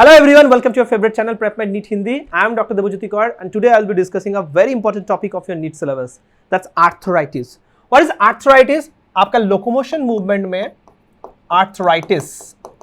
Hello everyone, welcome to your favorite channel PrepMed NEET Hindi. I am Dr. Debojyoti Kaur and today I'll be discussing a very important topic of your NEET syllabus. That's arthritis. What is arthritis? आपका locomotion movement में arthritis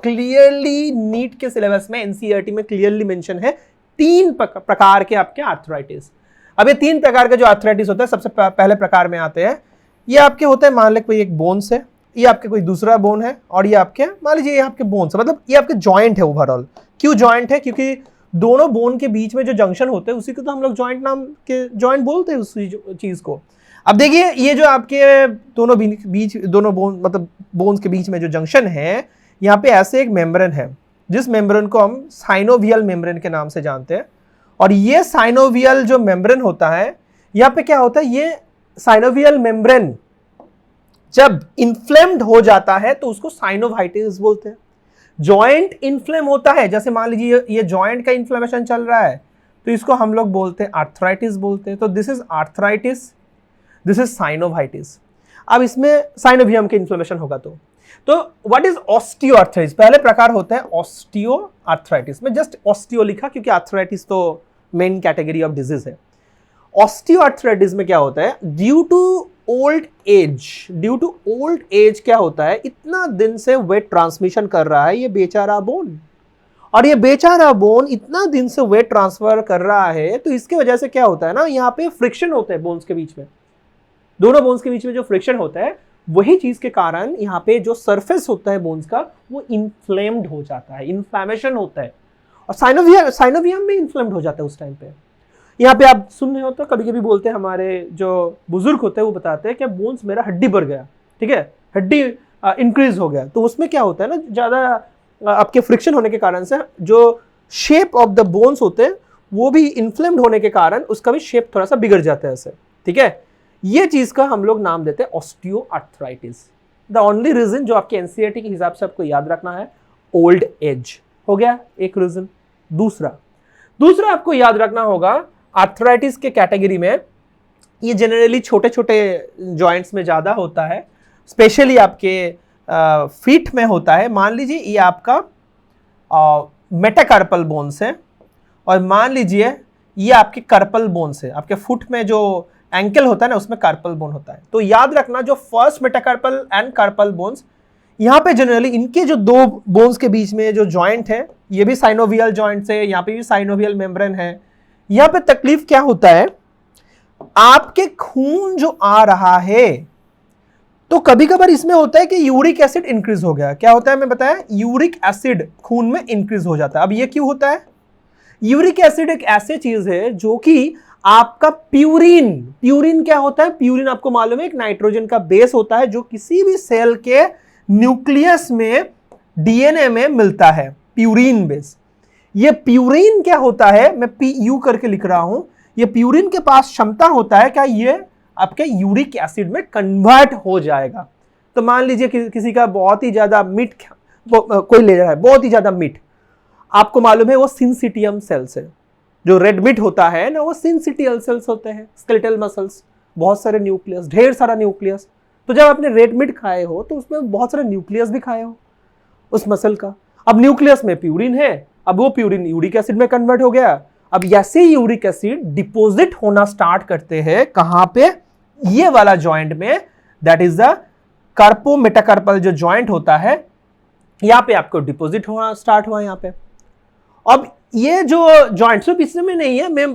clearly NEET के syllabus में NCERT में clearly mention है तीन प्रकार के आपके arthritis. अब ये तीन प्रकार के जो arthritis होता है सबसे पहले प्रकार में आते हैं, ये आपके होते हैं मान लें कोई एक बोन से, ये आपके कोई दूसरा बोन है और ये आपके मान लीजिए ये आपके बोन से, मतलब ये आपके जॉइंट है ओवरऑल. क्यों जॉइंट है? क्योंकि दोनों बोन के बीच में जो जंक्शन होते हैं उसी को तो हम लोग जॉइंट नाम के जॉइंट बोलते हैं उसी चीज को. अब देखिए ये जो आपके दोनों बोन मतलब बोन्स के बीच में जो जंक्शन है, यहाँ पे ऐसे एक मेम्ब्रेन है जिस मेम्ब्रेन को हम साइनोवियल मेम्ब्रेन के नाम से जानते हैं. और ये साइनोवियल जो मेम्ब्रेन होता है, यहाँ पे क्या होता है, ये साइनोवियल मेम्ब्रेन जब इन्फ्लेम्ड हो जाता है तो उसको साइनोवाइटिस बोलते हैं. जॉइंट इन्फ्लेम होता है, जैसे मान लीजिए ये जॉइंट का इन्फ्लेमेशन चल रहा है तो इसको हम लोग बोलते हैं आर्थराइटिस बोलते हैं. तो this is arthritis, this is synovitis. अब इसमें साइनोवियम के इन्फ्लेमेशन होगा तो व्हाट इज ऑस्टियोआर्थराइटिस? पहले प्रकार होता है ऑस्टियोआर्थराइटिस में जस्ट ऑस्टियो लिखा क्योंकि आर्थराइटिस तो मेन कैटेगरी ऑफ डिजीज है. ऑस्टियोआर्थराइटिस में क्या होता है, ड्यू टू ओल्ड एज क्या होता है, इतना दिन से वेट ट्रांसमिशन कर रहा है ये बेचारा बोन, और ये बेचारा बोन इतना दिन से वेट ट्रांसफर कर रहा है तो इसके वजह से क्या होता है ना, यहाँ पे फ्रिक्शन होता है बोन्स के बीच में, दोनों बोन्स के बीच में जो फ्रिक्शन होता है वही चीज के कारण यहाँ पे जो सरफेस होता है बोन्स का वो इन्फ्लेम्ड हो जाता है, इन्फ्लेमेशन होता है. और साइनोवियम में इन्फ्लेम्ड हो जाता है उस टाइम पे. यहाँ पे आप सुन रहे हो तो कभी कभी बोलते हैं हमारे जो बुजुर्ग होते हैं वो बताते हैं कि बोन्स मेरा हड्डी बढ़ गया, ठीक है, हड्डी इंक्रीज हो गया. तो उसमें क्या होता है ना, ज़्यादा आपके फ्रिक्शन होने के कारण से जो शेप ऑफ द बोन्स होते हैं वो भी इन्फ्लेम्ड होने के कारण उसका भी शेप थोड़ा सा बिगड़ जाता है ऐसे, ठीक है. ये चीज़ का हम लोग नाम देते हैं ऑस्टियोआर्थराइटिस. द ओनली रीजन जो आपके एनसीईआरटी के हिसाब से आपको याद रखना है, ओल्ड एज हो गया एक रीजन. दूसरा आपको याद रखना होगा आर्थराइटिस के कैटेगरी में ये जनरली छोटे छोटे जॉइंट्स में ज़्यादा होता है, स्पेशली आपके फीट में होता है. मान लीजिए ये आपका मेटाकार्पल बोन्स है और मान लीजिए ये आपके कार्पल बोन्स है. आपके फुट में जो एंकल होता है ना उसमें कार्पल बोन होता है. तो याद रखना जो first metacarpal and carpal bones, यहाँ पे जनरली इनके जो दो बोन्स के बीच में जो जॉइंट है ये भी साइनोवियल जॉइंट है, यहाँ पे भी साइनोवियल मेम्ब्रेन है. यहाँ पे तकलीफ क्या होता है, आपके खून जो आ रहा है तो कभी कभार इसमें होता है कि यूरिक एसिड इंक्रीज हो गया. क्या होता है मैं बताया, यूरिक एसिड खून में इंक्रीज हो जाता है. अब ये क्यों होता है? यूरिक एसिड एक ऐसी चीज है जो कि आपका प्यूरिन क्या होता है, प्यूरिन आपको मालूम है एक नाइट्रोजन का बेस होता है जो किसी भी सेल के न्यूक्लियस में डीएनए में मिलता है, प्यूरिन बेस. ये प्यूरिन क्या होता है, मैं PU करके लिख रहा हूं, ये प्यूरिन के पास क्षमता होता है क्या ये आपके यूरिक एसिड में कन्वर्ट हो जाएगा. तो मान लीजिए किसी का बहुत ही ज्यादा मीट कोई ले रहा है, बहुत ही ज्यादा मीट, आपको मालूम है वो सिंसिटियम सेल्स है. जो रेड मीट होता है ना वो सिंसिटियल सेल्स होते हैं, स्केलेटल मसल्स, बहुत सारे न्यूक्लियस, ढेर सारा न्यूक्लियस. तो जब आपने रेड मीट खाए हो तो उसमें बहुत सारे न्यूक्लियस भी खाए हो उस मसल का. अब न्यूक्लियस में प्यूरिन है, अब वो प्यूरिन यूरिक एसिड में कन्वर्ट हो गया. अब ऐसे यूरिक एसिड डिपॉजिट होना स्टार्ट करते हैं कहां पे, ये वाला जॉइंट में, दैट इज द कार्पो मेटाकार्पल जो जॉइंट होता है, यहां पे आपको डिपॉजिट होना स्टार्ट हुआ यहां पे. अब ये जो जॉइंट सिर्फ इसमें नहीं है, मैं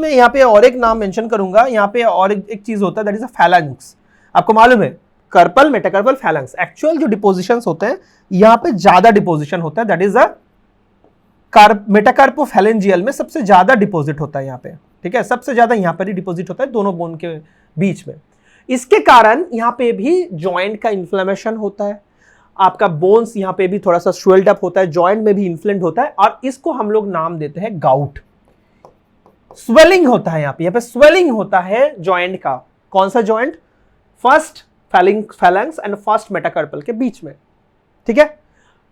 यहाँ पे और एक नाम मेंशन करूंगा. यहाँ पे और एक चीज होता है दैट इज अ फैलेंक्स. आपको मालूम है कार्पल मेटाकार्पल फैलेंक्स, एक्चुअल जो डिपोजिशंस होते हैं यहाँ पे ज्यादा डिपोजिशन होता है, दैट इज अ मेटाकार्पोफैलेंजियल में सबसे ज्यादा डिपॉजिट होता है यहाँ पे, ठीक है, सबसे ज्यादा यहाँ पर ही डिपॉजिट होता है दोनों बोन के बीच में. इसके कारण यहाँ पे भी जॉइंट का इन्फ्लेमेशन होता है, आपका बोन्स यहाँ पे भी थोड़ा सा स्वेल्ड अप होता है, जॉइंट में भी इन्फ्लेम्ड होता है और इसको हम लोग नाम देते हैं गाउट. स्वेलिंग होता है यहाँ पे स्वेलिंग होता है जॉइंट का. कौन सा joint? First phalanx and first metacarpal के बीच में, ठीक है.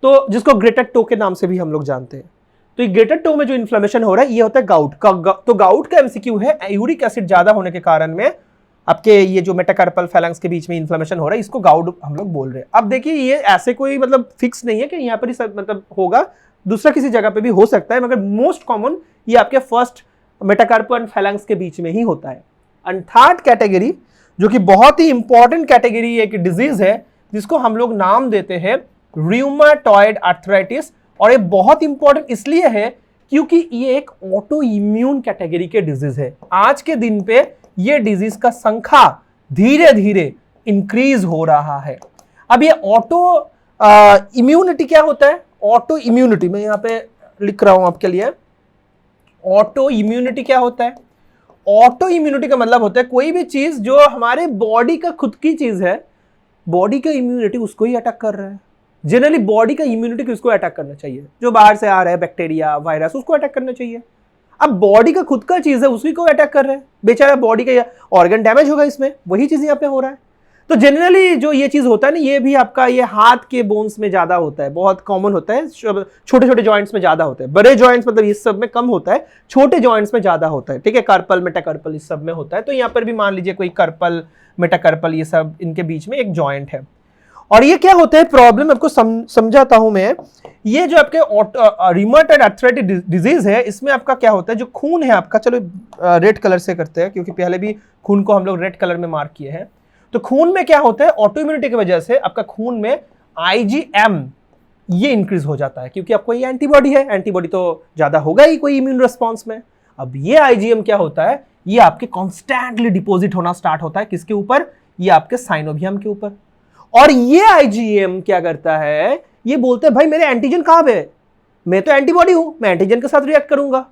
तो जिसको ग्रेटर टो के नाम से भी हम लोग जानते हैं. तो ये ग्रेटर टो में जो इन्फ्लेमेशन हो रहा है ये होता है गाउट का. तो गाउट का एमसीक्यू है, यूरिक एसिड ज्यादा होने के कारण में आपके ये जो मेटाकार्पल फैलेंक्स के बीच में इन्फ्लेमेशन हो रहा है इसको गाउट हम लोग बोल रहे हैं. अब देखिए ये ऐसे कोई मतलब फिक्स नहीं है कि यहाँ पर ही सब मतलब होगा, दूसरा किसी जगह पे भी हो सकता है, मगर मोस्ट कॉमन ये आपके फर्स्ट मेटाकार्पल एंड फैलेंक्स के बीच में ही होता है। एंड थर्ड कैटेगरी, जो कि बहुत ही इंपॉर्टेंट कैटेगरी एक डिजीज है, जिसको हम लोग नाम देते हैं रूमाटॉइड आर्थराइटिस। और ये बहुत इंपॉर्टेंट इसलिए है क्योंकि ये एक ऑटो इम्यून कैटेगरी के डिजीज है। आज के दिन पे ये डिजीज का संख्या धीरे धीरे इंक्रीज हो रहा है। अब ये ऑटो इम्यूनिटी क्या होता है? ऑटो इम्यूनिटी मैं यहां पे लिख रहा हूं आपके लिए। ऑटो इम्यूनिटी क्या होता है? ऑटो इम्यूनिटी का मतलब होता है कोई भी चीज जो हमारे बॉडी का खुद की चीज है, बॉडी का इम्यूनिटी उसको ही अटैक कर रहा है। जनरली बॉडी का इम्यूनिटी किसको अटैक करना चाहिए? जो बाहर से आ रहा है बैक्टीरिया, वायरस, उसको अटैक करना चाहिए। अब बॉडी का खुद का चीज है, उसी को अटैक कर रहे हैं। बेचारा बॉडी का ऑर्गन डैमेज होगा इसमें, वही चीज यहाँ पे हो रहा है। तो जनरली जो ये चीज होता है ना, ये भी आपका ये हाथ के बोन्स में ज्यादा होता है, बहुत कॉमन होता है। छोटे छोटे जॉइंट्स में ज्यादा होता है, बड़े जॉइंट्स मतलब इस सब में कम होता है, छोटे जॉइंट्स में ज्यादा होता है। ठीक है, कार्पल मेटाकार्पल इस सब में होता है। तो यहाँ पर भी मान लीजिए कोई कार्पल मेटाकार्पल ये सब इनके बीच में एक जॉइंट है। और ये क्या होता है प्रॉब्लम, आपको समझाता हूं मैं। ये जो आपके रूमेटॉइड आर्थराइटिस डिजीज है, इसमें आपका क्या होता है, जो खून है आपका, चलो रेड कलर से करते हैं क्योंकि पहले भी खून को हम लोग रेड कलर में मार्क किए हैं। तो खून में क्या होता है, ऑटो इम्यूनिटी की वजह से आपका खून में IgM ये इंक्रीज हो जाता है, क्योंकि आपको ये एंटीबॉडी है, एंटीबॉडी तो ज्यादा होगा ही कोई इम्यून रिस्पॉन्स में। अब ये IgM क्या होता है, ये आपके कॉन्स्टेंटली डिपोजिट होना स्टार्ट होता है। किसके ऊपर? ये आपके साइनोवियम के ऊपर। और ये IgM क्या करता है, ये बोलते हैं भाई मेरे एंटीजन कहां पे है, मैं तो एंटीबॉडी हूं, मैं एंटीजन के साथ रिएक्ट करूंगा।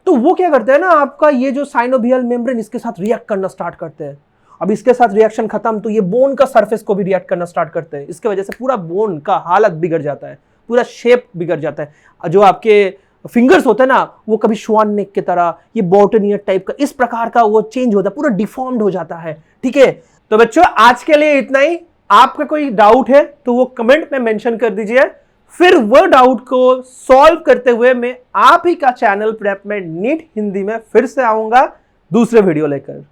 तो वो क्या करते हैं ना, आपका ये जो साइनोवियल मेम्ब्रेन इसके साथ रिएक्ट करना स्टार्ट करते हैं। अब इसके साथ रिएक्शन खत्म तो ये बोन का सरफेस को भी रिएक्ट करना स्टार्ट करते हैं। इसके वजह से पूरा बोन का हालत बिगड़ जाता है, पूरा शेप बिगड़ जाता है। जो आपके फिंगर्स होते हैं ना, वो कभी श्वान नेक की तरह, ये बॉटनियर टाइप का, इस प्रकार का वो चेंज होता है, पूरा डिफॉर्म्ड हो जाता है। ठीक है, तो बच्चों आज के लिए इतना ही। आपका कोई डाउट है तो वो कमेंट में मेंशन कर दीजिए, फिर वो डाउट को सॉल्व करते हुए मैं आप ही का चैनल प्रेप में नीट हिंदी में फिर से आऊंगा दूसरे वीडियो लेकर।